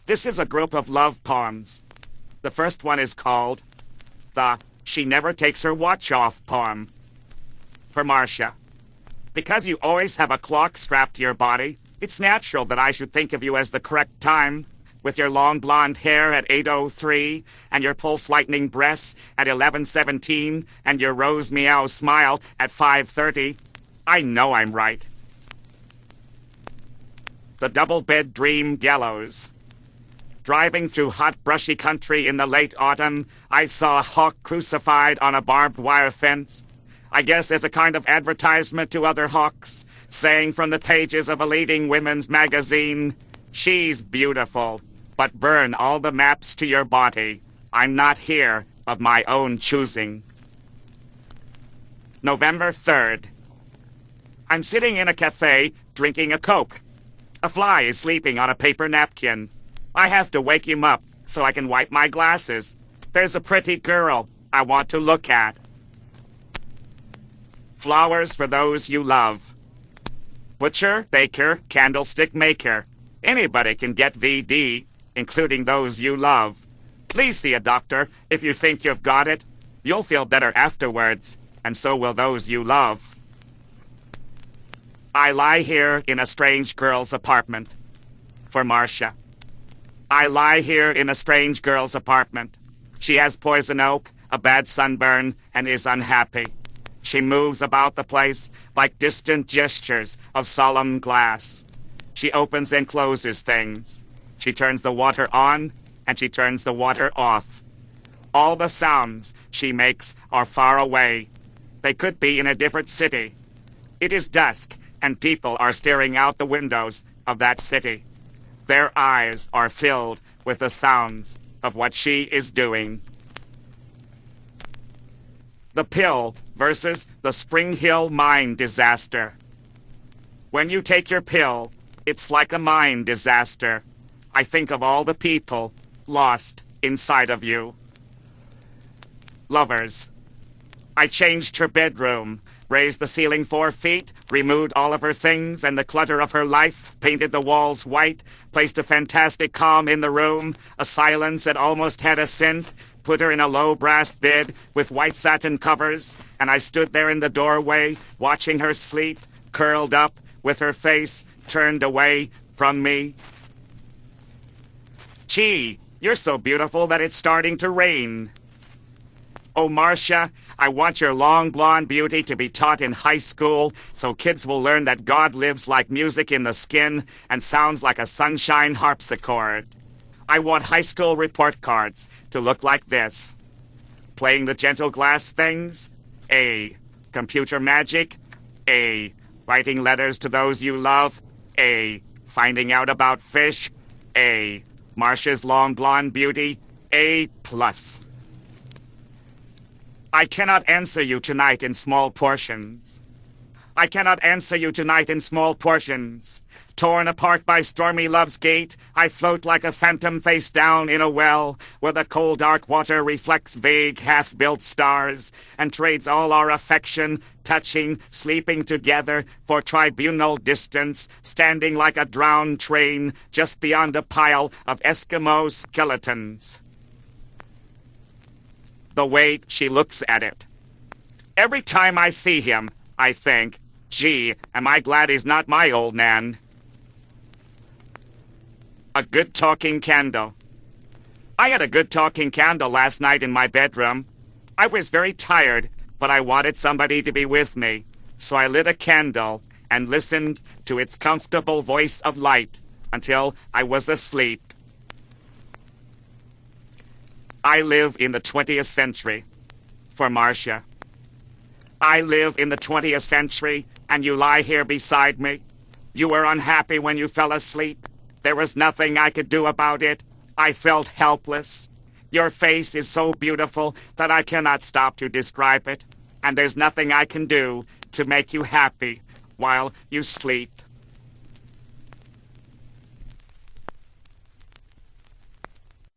This is a group of love poems. The first one is called the She Never Takes Her Watch Off poem. For Marcia. Because you always have a clock strapped to your body, it's natural that I should think of you as the correct time, with your long blonde hair at 8:03, and your pulse-lightening breasts at 11:17, and your rose meow smile at 5:30. I know I'm right. The double-bed dream gallows. Driving through hot, brushy country in the late autumn, I saw a hawk crucified on a barbed wire fence. I guess as a kind of advertisement to other hawks, saying from the pages of a leading women's magazine, "She's beautiful, but burn all the maps to your body. I'm not here of my own choosing." November 3rd. I'm sitting in a cafe drinking a Coke. A fly is sleeping on a paper napkin. I have to wake him up so I can wipe my glasses. There's a pretty girl I want to look at. Flowers for those you love. Butcher, baker, candlestick maker. Anybody can get VD, including those you love. Please see a doctor if you think you've got it. You'll feel better afterwards, and so will those you love. I lie here in a strange girl's apartment. For Marcia. I lie here in a strange girl's apartment. She has poison oak, a bad sunburn, and is unhappy. She moves about the place like distant gestures of solemn glass. She opens and closes things. She turns the water on, and she turns the water off. All the sounds she makes are far away. They could be in a different city. It is dusk, and people are staring out the windows of that city. Their eyes are filled with the sounds of what she is doing. The pill versus the Spring Hill mine disaster. When you take your pill, it's like a mine disaster. I think of all the people lost inside of you. Lovers. I changed her bedroom, raised the ceiling 4 feet, removed all of her things and the clutter of her life, painted the walls white, placed a fantastic calm in the room, a silence that almost had a scent, put her in a low brass bed with white satin covers, and I stood there in the doorway, watching her sleep, curled up, with her face turned away from me. Gee, you're so beautiful that it's starting to rain. Oh, Marcia, I want your long blonde beauty to be taught in high school so kids will learn that God lives like music in the skin and sounds like a sunshine harpsichord. I want high school report cards to look like this. Playing the gentle glass things? A. Computer magic? A. Writing letters to those you love? A. Finding out about fish? A. Marcia's long blonde beauty? A+. I cannot answer you tonight in small portions. I cannot answer you tonight in small portions. Torn apart by stormy love's gate, I float like a phantom face down in a well, where the cold dark water reflects vague half-built stars, and trades all our affection, touching, sleeping together, for tribunal distance, standing like a drowned train just beyond a pile of Eskimo skeletons. The way she looks at it. Every time I see him, I think, gee, am I glad he's not my old Nan. A good talking candle. I had a good talking candle last night in my bedroom. I was very tired, but I wanted somebody to be with me, so I lit a candle and listened to its comfortable voice of light until I was asleep. I live in the 20th century. For Marcia. I live in the 20th century, and you lie here beside me. You were unhappy when you fell asleep. There was nothing I could do about it. I felt helpless. Your face is so beautiful that I cannot stop to describe it, and there's nothing I can do to make you happy while you sleep.